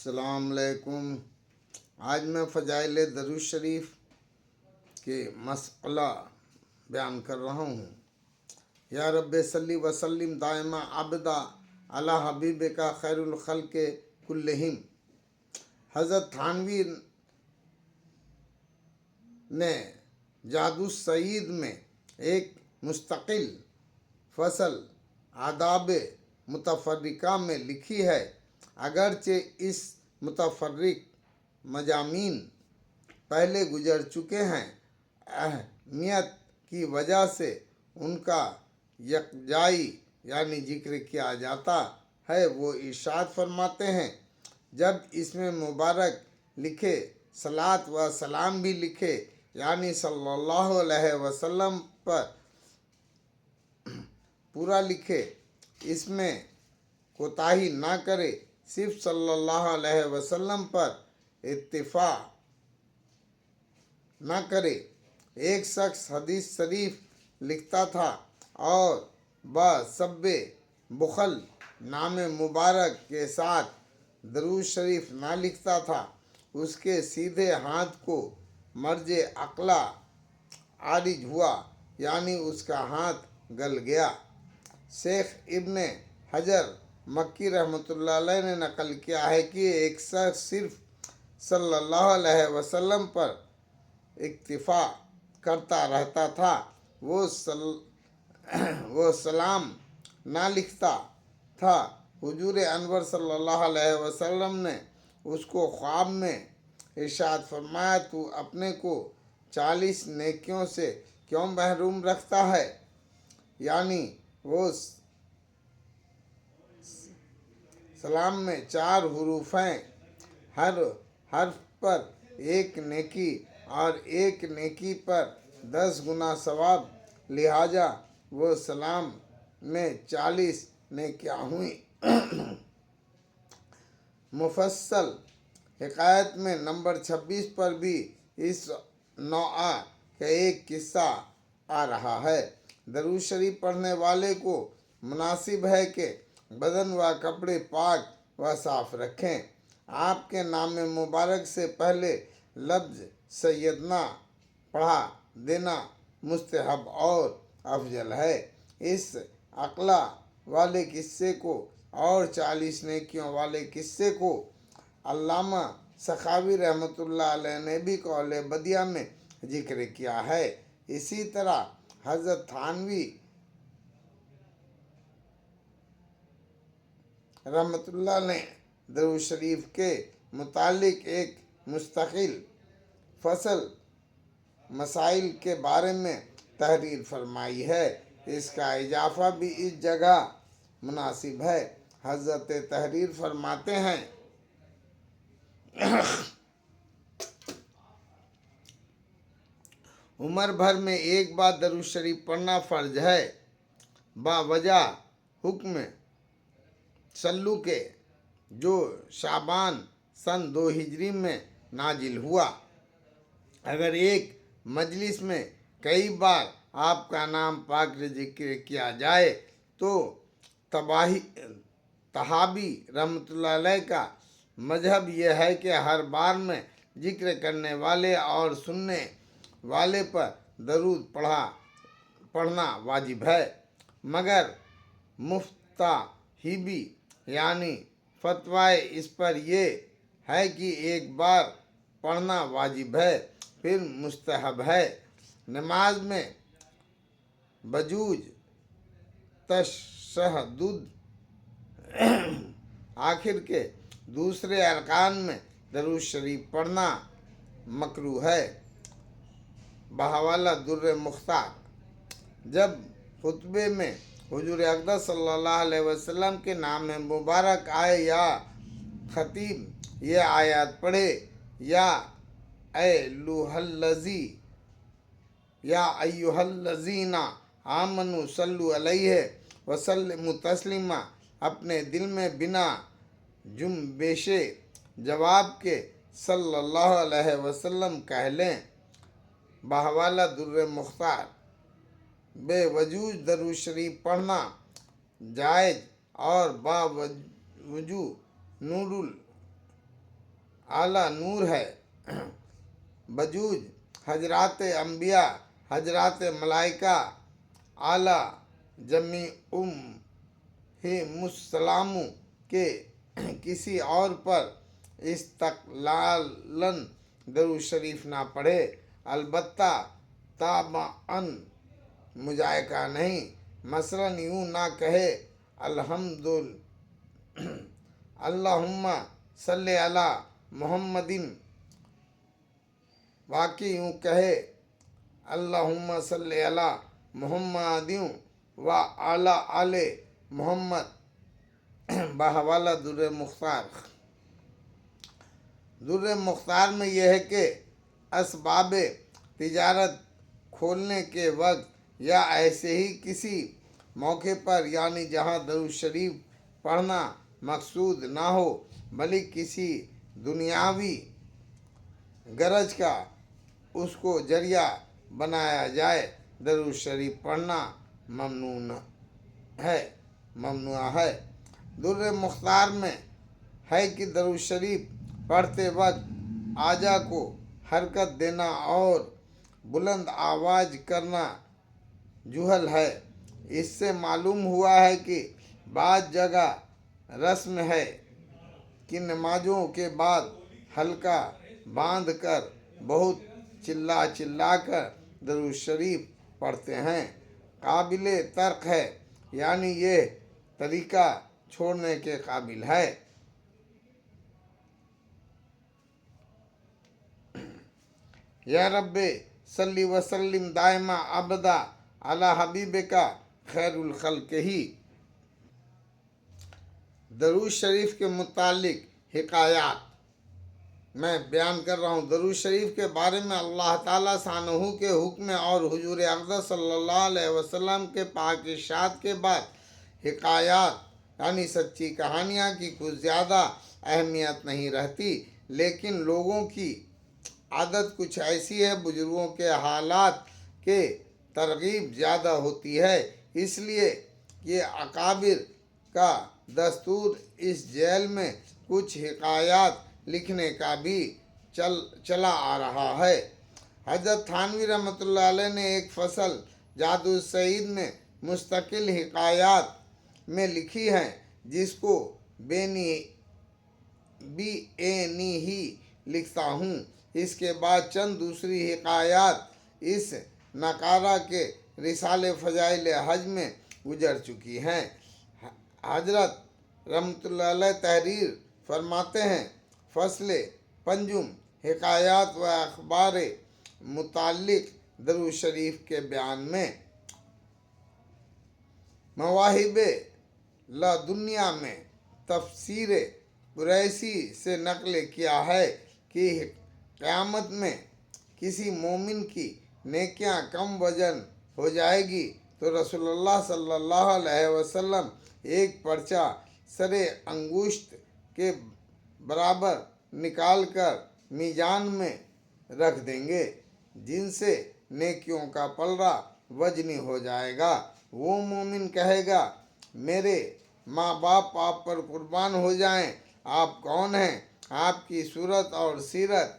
السلام علیکم۔ آج میں فضائل درود شریف کے مسئلہ بیان کر رہا ہوں۔ یا رب صلی وسلم دائما ابدا علی حبیب کا خیر الخلق کلہم۔ حضرت تھانوی نے جادو السعید میں ایک مستقل فصل آداب متفرقہ میں لکھی ہے۔ اگرچہ اس متفرق مضامین پہلے گزر چکے ہیں، اہمیت کی وجہ سے ان کا یکجائی ذکر کیا جاتا ہے۔ وہ ارشاد فرماتے ہیں، جب اس میں مبارک لکھے، صلاۃ و سلام بھی لکھے، صلی اللہ علیہ وسلم پر پورا لکھے، اس میں کوتاہی نہ کرے، صرف صلی اللہ علیہ وسلم پر اکتفا نہ کرے۔ ایک شخص حدیث شریف لکھتا تھا اور بسبب بخل نام مبارک کے ساتھ درود شریف نہ لکھتا تھا۔ اس کے سیدھے ہاتھ کو مرض عقلہ عارض ہوا، اس کا ہاتھ گل گیا۔ شیخ ابن حجر مکی رحمۃ اللہ علیہ نے نقل کیا ہے کہ ایک شخص صرف صلی اللہ علیہ وسلم پر اکتفا کرتا رہتا تھا، وہ سلام نہ لکھتا تھا۔ حضور انور صلی اللہ علیہ وسلم نے اس کو خواب میں ارشاد فرمایا، تو اپنے کو 40 نیکیوں سے کیوں محروم رکھتا ہے؟ وہ سلام میں 4 حروف ہیں، ہر حرف پر 1 نیکی اور 1 نیکی پر 10 گنا ثواب، لہذا وہ سلام میں 40 نیکیاں ہوئیں۔ مفصل حکایت میں نمبر 26 پر بھی اس نوع کا ایک قصہ آ رہا ہے۔ درود شریف پڑھنے والے کو مناسب ہے کہ بدن و کپڑے پاک و صاف رکھیں۔ آپ کے نام مبارک سے پہلے لفظ سیدنا پڑھا دینا مستحب اور افضل ہے۔ اس عقلہ والے قصے کو اور 40 نیکیوں والے قصے کو علامہ سخاوی رحمۃ اللہ علیہ نے بھی قول بدیع میں ذکر کیا ہے۔ اسی طرح حضرت تھانوی رحمۃ اللہ نے درود شریف کے متعلق ایک مستقل فصل مسائل کے بارے میں تحریر فرمائی ہے۔ اس کا اضافہ بھی اس جگہ مناسب ہے۔ حضرت تحریر فرماتے ہیں، عمر بھر میں ایک بار درود شریف پڑھنا فرض ہے، باوجہ حکم صلو کے، جو شعبان سن 2 ہجری میں نازل ہوا۔ اگر ایک مجلس میں کئی بار آپ کا نام پاک ذکر کیا جائے تو طحاوی رحمۃ اللہ علیہ کا مذہب یہ ہے کہ ہر بار میں ذکر کرنے والے اور سننے والے پر درود پڑھنا واجب ہے، مگر مفتاحبی فتویٰ اس پر یہ ہے کہ ایک بار پڑھنا واجب ہے، پھر مستحب ہے۔ نماز میں بجوز تشہد آخر کے دوسرے ارکان میں درود شریف پڑھنا مکروہ ہے۔ بحوالہ در مختار، جب خطبے میں حضور اقدس صلی اللہ علیہ وسلم کے نام مبارک آئے یا خطیب یہ آیات پڑھے، یا ایھا الذین آمنوا صلوا علیہ وسلموا تسلیما، اپنے دل میں بنا جنبش جواب کے صلی اللہ علیہ وسلم کہہ لیں۔ بحوالہ در مختار، بے وجوہ درود شریف پڑھنا جائز اور باوجہ आला नूर है। बजूज हजरात अम्बिया, हजरात मलाइका, आला जमी ही मुसलामू के किसी और पर इस्तक़लालन दरूद शरीफ ना पढ़े, अलबत्ता ताबअन मुजायका नहीं। मसलन यूँ ना कहे अल्लाहुम्मा सल्ले अला मुहम्मदिन, बाकी यूँ कहे अल्लाहुम्मा सल्ले अला मुहम्मदिन व अला आले मोहम्मद बहवाला दुर्र मुख्तार। दुर्र मुख्तार में यह है कि असबाब तिजारत खोलने के वक्त या ऐसे ही किसी मौके पर, यानी जहाँ दरूद शरीफ पढ़ना मकसूद ना हो बल्कि किसी दुनियावी गरज का उसको जरिया बनाया जाए, दरूद शरीफ पढ़ना ममनुआ है। दुर्र मुख्तार में है कि दरूद शरीफ पढ़ते वक्त आजा को हरकत देना और बुलंद आवाज़ करना जुहल है। इससे मालूम हुआ है कि बाज़ जगह रस्म है कि नमाजों के बाद हल्का बांध कर बहुत चिल्ला चिल्ला कर दरूद शरीफ पढ़ते हैं। काबिल तर्क है, यानी ये तरीका छोड़ने के काबिल है। या रब्बे सल्ली वसल्लिम दायमा अबदा अला हबीबिका खैरुल खल्क ही। दरूद शरीफ के मुतालिक हिकायात मैं बयान कर रहा हूँ। दरूद शरीफ के बारे में अल्लाह ताला शानहू के हुक्म और हुजूर अक़दस सल्लल्लाहु अलैहि वसल्लम के पाक इरशाद के बाद हिकायात यानी सच्ची कहानियाँ की कुछ ज़्यादा अहमियत नहीं रहती, लेकिन लोगों की आदत कुछ ऐसी है, बुजुर्गों के हालात के तरगीब ज़्यादा होती है, इसलिए ये अकाबिर का दस्तूर इस जेल में कुछ हिकायात लिखने का भी चला आ रहा है। हज़रत थानवी रहमतुल्लाह अलैह ने एक फसल जादू सईद में मुस्तकिल हिकायात में लिखी है, जिसको बेनी ही लिखता हूँ। इसके बाद चंद दूसरी हिकायात इस नकारा के रिसाले फ़ज़ाइल हज में गुजर चुकी हैं। हजरत रहमतुल्लाह अलैह तहरीर फरमाते हैं, फसले पंजुम हिकायात व अखबार मुताल्लिक दरूद शरीफ के बयान में मवाहिबे ला दुनिया में तफसीर कुरैशी से नकल किया है कि क़यामत में किसी मोमिन की नेकियां कम वजन हो जाएगी तो रसूलुल्लाह सल्लल्लाहु अलैहि वसल्लम एक पर्चा सरे अंगुश्त के बराबर निकाल कर मीज़ान में रख देंगे, जिनसे नेकियों का पलड़ा वजनी हो जाएगा। वो मोमिन कहेगा, मेरे माँ बाप आप पर कुर्बान हो जाएं, आप कौन हैं? आपकी सूरत और सीरत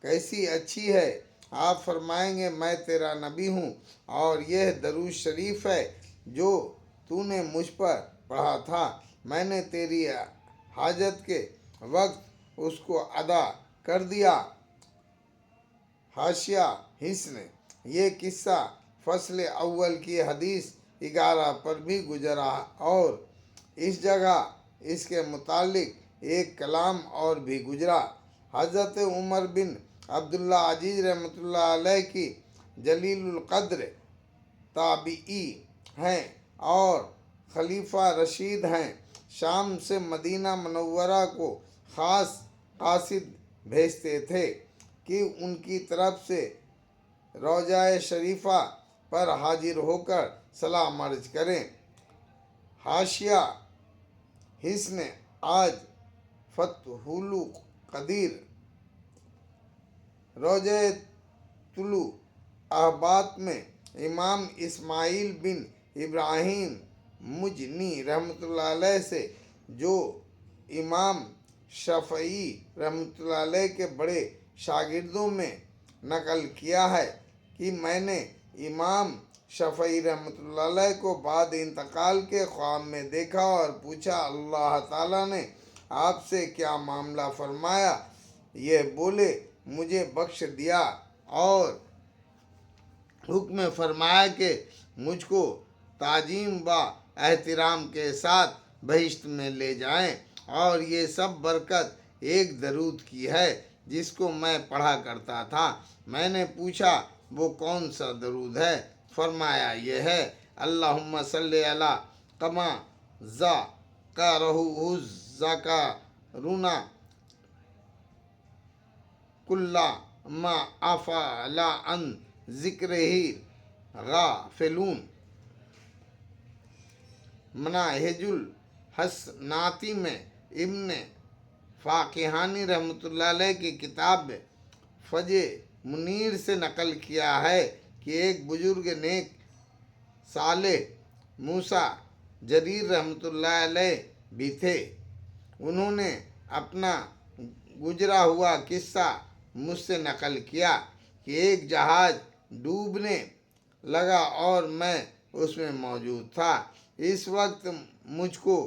कैसी अच्छी है। आप फरमाएंगे, मैं तेरा नबी हूँ और यह दरूद शरीफ है जो तूने मुझ पर पढ़ा था। मैंने तेरी हाजत के वक्त उसको अदा कर दिया। हाशिया हिस्न, ये किस्सा फसल अव्वल की हदीस 11 पर भी गुजरा और इस जगह इसके मुतालिक एक कलाम और भी गुजरा। हज़रत उमर बिन अब्दुल्ला अजीज रहमतुल्लाह अलैह की जलीलुल क़द्र ताबीई हैं और खलीफा रशीद हैं। शाम से मदीना मुनव्वरा को ख़ास कासिद भेजते थे कि उनकी तरफ से रोज़ा शरीफा पर हाजिर होकर सलाम अर्ज करें। हाशिया हिस्न आज फतहुल क़दीर रोज़े तुलु अहबात में इमाम इस्माइल बिन इब्राहिम मुजनी रहमतुल्लाह अलैह से, जो इमाम शफ़ई रहमतुल्लाह अलैह के बड़े शागिर्दों में नकल किया है कि मैंने इमाम शफ़ई रहमतुल्लाह अलैह को बाद इंतकाल के ख्वाब में देखा और पूछा, अल्लाह ताला ने आपसे क्या मामला फरमाया? ये बोले, मुझे बख्श दिया और हुक्म फरमाया कि मुझको ताजीम व एहतराम के साथ बहिश्त में ले जाएं, और ये सब बरकत एक दरूद की है जिसको मैं पढ़ा करता था। मैंने पूछा, वो कौन सा दरूद है? फरमाया, ये है, अल्लाहुम्मा सल्ली अला कमा ज़करहु ज़ाकिरूना कुल्ला मा अफ़ला अन ज़िक्रिही गाफ़िलून। मनाहिजुल हसनाती में इब्न फ़ाक़िहानी रहमतुल्लाह अलैह की किताब फजे मुनीर से नकल किया है कि एक बुजुर्ग नेक सालेह मूसा जरीर रहमतुल्लाह अलैह भी थे। उन्होंने अपना गुजरा हुआ किस्सा मुझसे नकल किया कि एक जहाज डूबने लगा और मैं उसमें मौजूद था। इस वक्त मुझको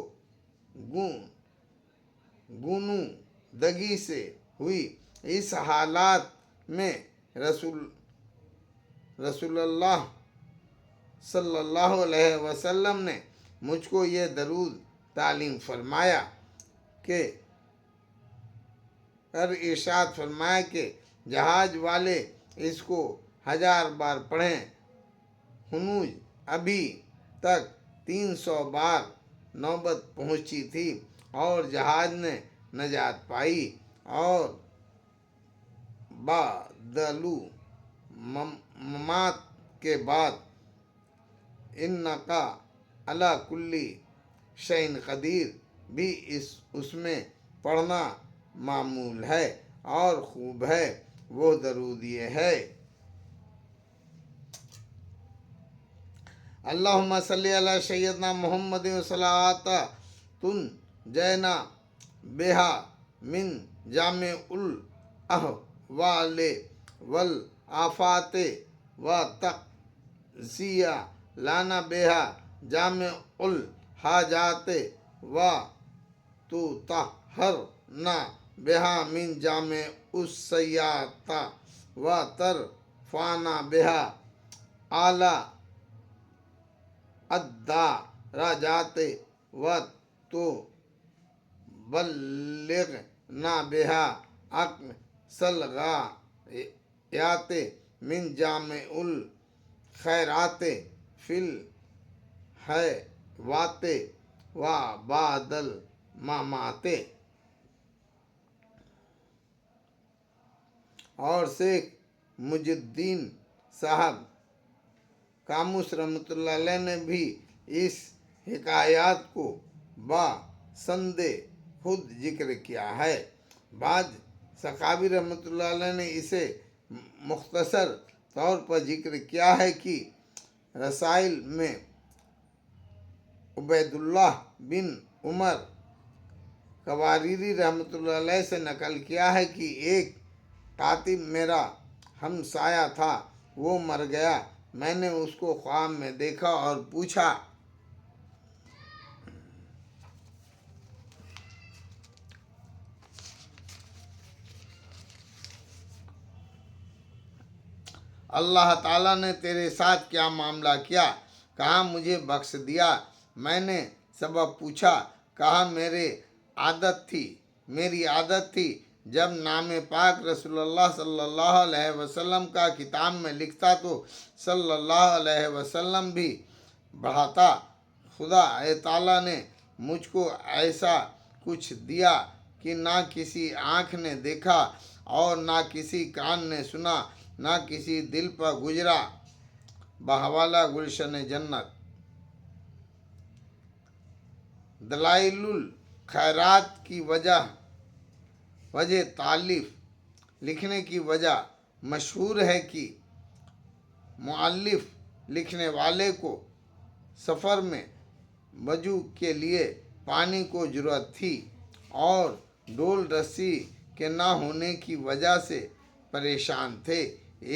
गुनूदगी से हुई। इस हालात में रसूलुल्लाह सल्लल्लाहु अलैहि वसल्लम ने मुझको ये दरूद तालीम फरमाया कि इरशाद फरमाया कि जहाज वाले इसको 1000 बार पढ़ें। हुनूज अभी तक 300 बार नौबत पहुंची थी और जहाज ने नजात पाई और बादलू ममात के बाद इन्नका अला कुल्ली शैइन कदीर भी उसमें पढ़ना मामूल है और खूब है। वो दरूद ये है, अल्लाहुम्मा सल्ली अला सय्यदना मुहम्मद सलातुन जैना बेहा मिन जामे उल अहवाले वल आफाते व तक़ज़िया लाना बेहा जामे उल हाजाते व तु तहरना बेहा मिन जामे उस सयाता व तरफाना बेहा आला अद्दा राजाते व तो बल्लिग ना बेहा अक्सलगा याते मिन जामे उल खैराते फिल है वाते व बादल मामाते। और शेख मुजुद्दीन साहब कामुस रहमतुल्लाह अलैह ने भी इस हिकायात को बासंदे खुद जिक्र किया है। बाद सकाबी रहमतुल्लाह अलैह ने इसे मुख्तसर तौर पर जिक्र किया है कि रसाइल में उबैदुल्लाह बिन उमर कवारीरी रहमतुल्लाह अलैह से नकल किया है कि एक कातिब मेरा हमसाया था, वो मर गया। मैंने उसको ख्वाब में देखा और पूछा, अल्लाह ताला ने तेरे साथ क्या मामला किया? कहा, मुझे बख्श दिया। मैंने सबब पूछा। कहा, मेरी आदत थी जब नाम पाक रसूलुल्लाह सल्लल्लाहु अलैहि वसल्लम का किताब में लिखता तो सल्लल्लाहु अलैहि वसल्लम भी बढ़ाता। खुदा ताला ने मुझको ऐसा कुछ दिया कि ना किसी आँख ने देखा और ना किसी कान ने सुना, ना किसी दिल पर गुजरा। बहवाला गुलशन जन्नत। दलाइलुल खैरात की वजह तालिफ लिखने की वजह मशहूर है कि मुअल्लिफ लिखने वाले को सफ़र में वजू के लिए पानी को ज़रूरत थी और डोल रस्सी के ना होने की वजह से परेशान थे।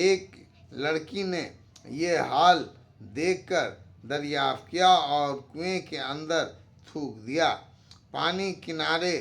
एक लड़की ने ये हाल देखकर दरियाफ्त किया और कुएं के अंदर थूक दिया। पानी किनारे